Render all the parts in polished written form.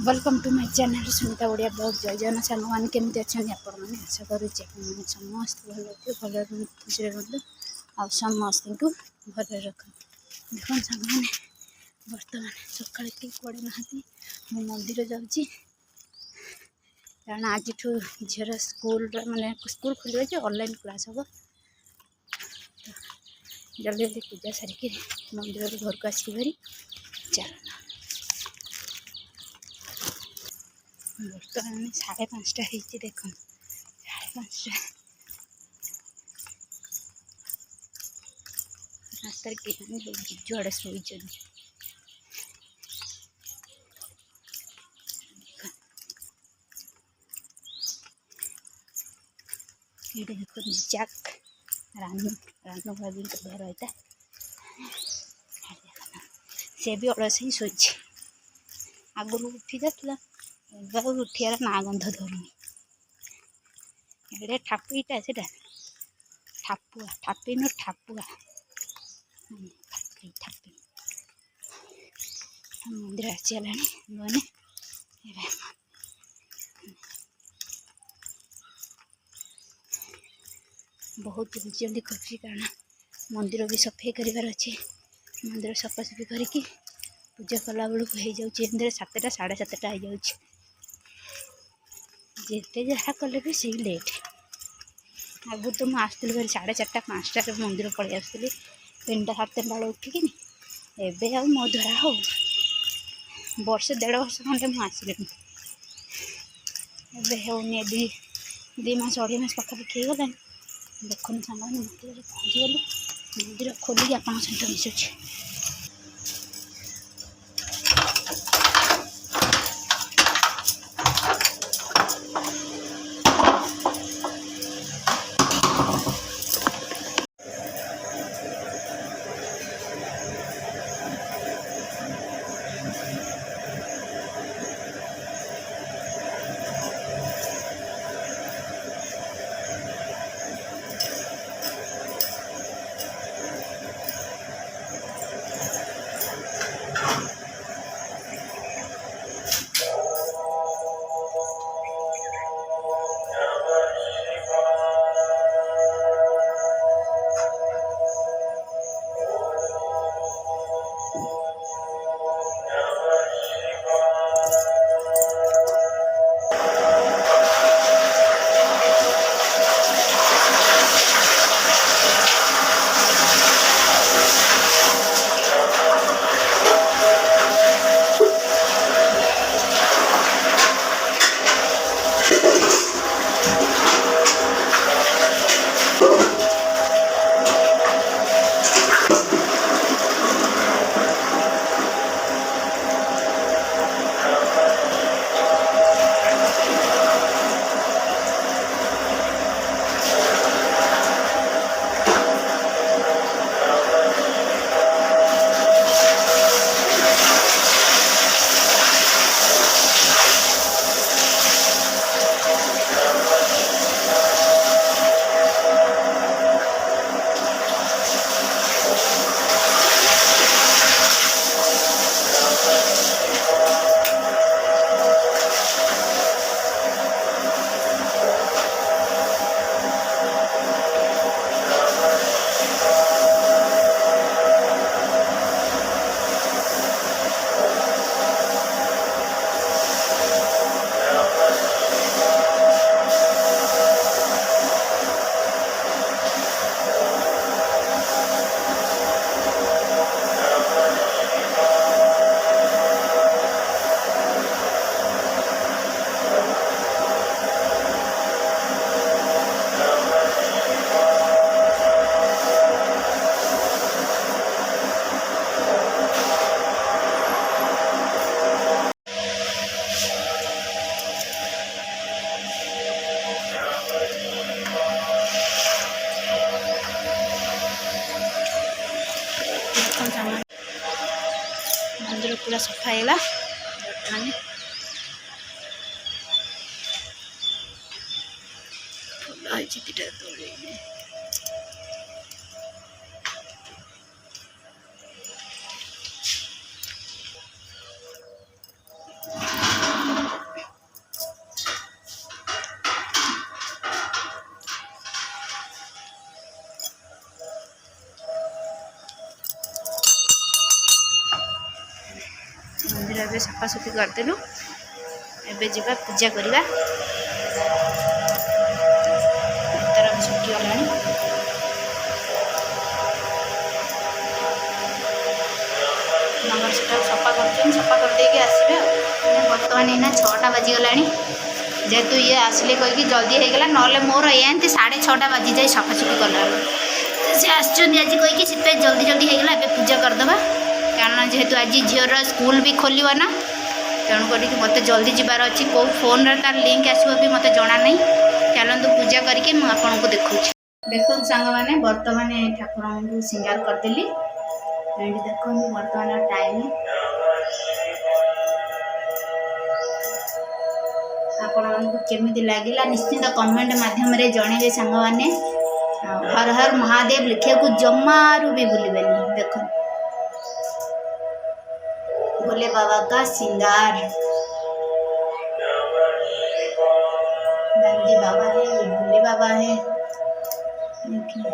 Welcome to my channel Sunita Odia blog. जय जगन्नाथ सांग मैंने केमती अच्छा आपण मैंने आशा करें समस्त भल भल खुशी रुहतु आ समस्त को भल रख। देख सांग मैंने बर्तमान सकाल के पड़े ना मंदिर जाऊँगी कारण आज झीर स्कूल माने स्कूल खोल ऑनलाइन क्लास हम जल्दी जल्दी पूजा सारिकी मंदिर घर को आसपरी चल बर्तमान 5:30 हो देख 5:30 रास्तार किए जुआड़े शोच ये देख जाक रानू रानू भाभी घर होता सी भी अलस ही शोच आगुरी उठी जाता उठियार ना गंध धरुनी एडे ठापुईटा से ठापुआ ठापी न ठापुआ ठापी मंदिर आसीगला मैंने बहुत जल्दी करुँच कारण मंदिर भी सफाई कर मंदिर सफासफी करके पूजा कला बेलू हो जाए 7टा 7:30 हो जाए जिते जहाँ कले भी सही लेट आगु तो मुझे आसती 4:30 5टार मंदिर पलि आसती 3टा 3:30 बेले उठिकी एवं आ मो द्वारा हो वर्षे 1.5 वर्ष खंडे मुझे आसली होनी 2 मास 2.5 मास पाखापाखि हो गला देखुन सांग मंदिर पहुँचीगलु मंदिर खोलिक आप सहित मिशुचे मंदिर पूरा सफा है बर्तमान भलसे सफासफी करदेलु एबे जीवा पूजा करवा तर सुखी गलानी नंबर सेटा सफा कर सफा करदे आसबे बर्तमान एना 6टा बाजिगला जेहेतु ये आसिले कहीकि जल्दी हो गला ना मोर एमती 6:30 बाजी जाए सफासफी कला से आज कहीकि से जल्दी जल्दी होगला ए पूजा करदे कारण जेहेतु आज झीर स्कूल भी खोल ना तेणुक मत जल्दी जबार अच्छी कौ फोन तार लिंक आसो भी मत जना नहीं चलतु पूजा करके मुझे देखा देखो सांग मैंने बर्तमान ठाकुर को सिंगार करदेली देखो बर्तमान टाइम आपमि लगे निश्चिंत कमेंट मध्यम जनइबे सांग मैंने हर हर महादेव लिखा को जमारू भी भूलबेनी देख भोले बाबा का सिंगार नंदी बाबा है ये भोले बाबा है देखिए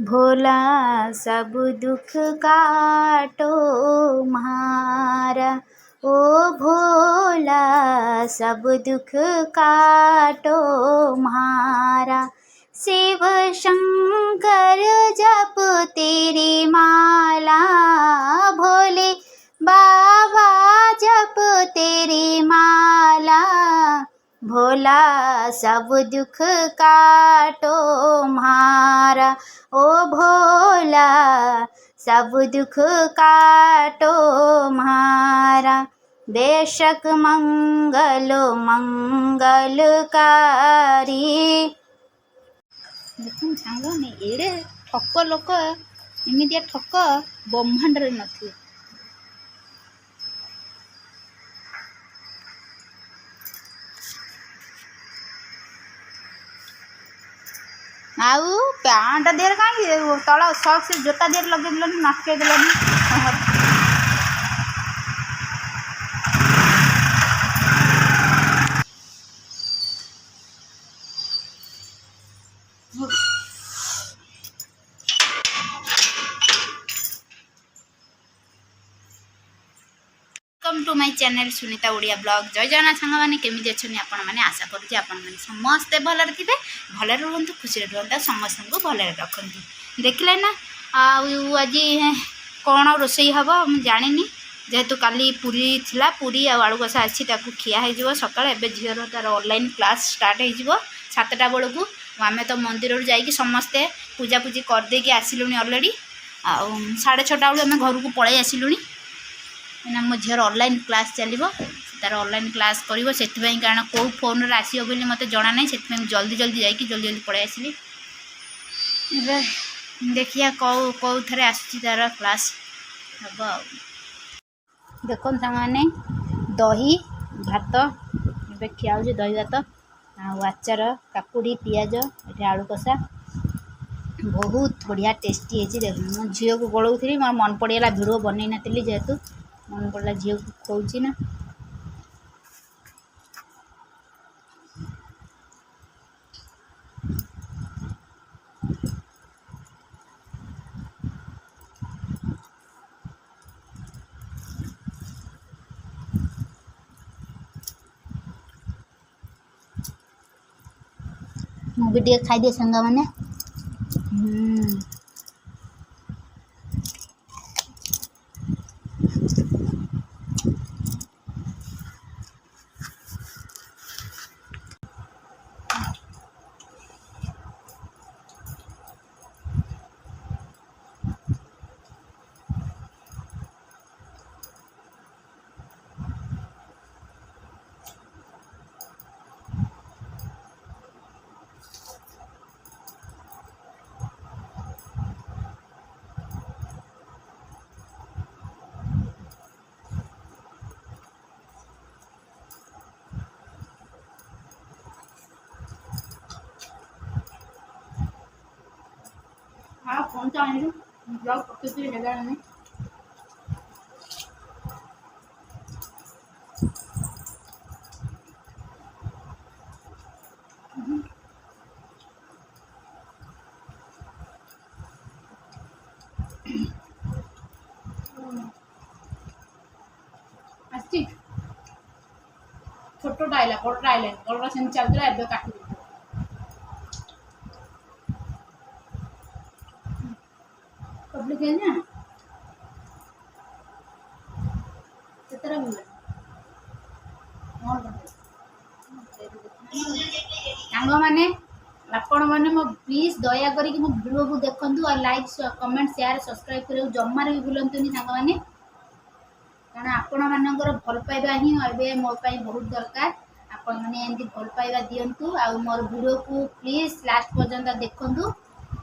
भोला सब दुख काटो म्हारा ओ भोला सब दुख काटो म्हारा शिव शंकर जप तेरी माला भोले बाबा जप तेरी माला भोला सब दुख काटो म्हारा ओ भोला सब दुख काटो म्हारा देशक मंगलो मंगलकारी देखो सांगने एड़े ठक लोक एमतिया ठक ब्रह्मांड रे नथिए आउ पैंट देर कहीं तल सक्स जोता देर लगे दिल नटके दिल welcome to my channel Sunita Odia blog जय जगन्नाथ सांग मैंने केमी अच्छा आपण मैंने आशा करुँच समस्ते भलरे थे भले रुहतु खुशी रुहतु समस्त को भले रखती देखिले ना आज कौन रोषे हम मुझे जानी जेहेतु काली पूरी थिला पूरी आलू कषा अच्छी खिया हो सका झीर तार ऑनलाइन क्लास स्टार्ट हो 7टा बेलू आम तो मंदिर जाकि समस्ते पूजापूजी करदे आसिलुनी अलरेडी आ 6:30 बेलू आम घर को पलि आसिलुनी मो झीर ऑनलाइन क्लास चलो तार ऑनलाइन क्लास कर से कारण कौ फोन रे आसो बोली मत जना ना से जल्दी जल्दी जाकि जल्दी जल्दी पलि आसली देखिए कौ थे आसुची तार क्लास हम देखो मैंने दही भात ए खिया दही भात आचार काकुड़ी पियाज ये आलू कषा बहुत बढ़िया टेस्टी है देख मो झी को गोलौली मोर मन पड़गला भिडियो बनई नी जेहेतु मन पड़ा झी को खोजी ना मुझे टे खाई दिए सांग मैंने हाँ फोन तो आने ब्लॉग पक्के जगह नहीं छोटा आइला बड़टा आइला बड़टा सेम चलता है काटी पब्लिक है ना कितना मिला सांग मैंने आपण मैंने मो प्लीज दया करी मो वीडियो को देखंतु और लाइक कमेंट शेयर सब्सक्राइब करियो जम्मार भी भूलंतुनी सांग मैंने कारण आपण मानकर भल पाइबा ही एबे मो पई बहुत दरकार आपण माने एंती भल पाइबा दियंतु आ मोर वीडियो को प्लीज लास्ट पर्यंत देखंतु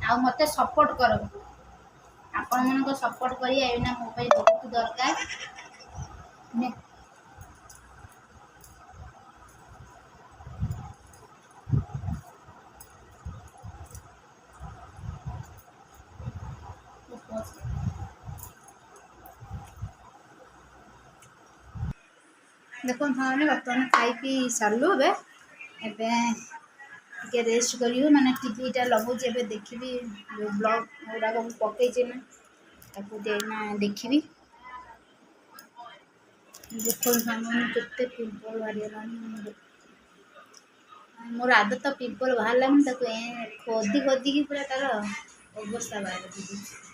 आ मते सपोर्ट करंतु आपण मानको सपोर्ट करी एना मो पई बहुत दरकार ने देखो हाँ बर्तमान खाई पी सारू ए रेस्ट करियो माने टीवीटा लगुच ए देखी जो ब्लॉग गुड़ाक पकई ना देखी देखो केते पिंपल बाहर मोर आदत पिंपल बाहर खोदी खोदी पूरा तार अवस्था बाहर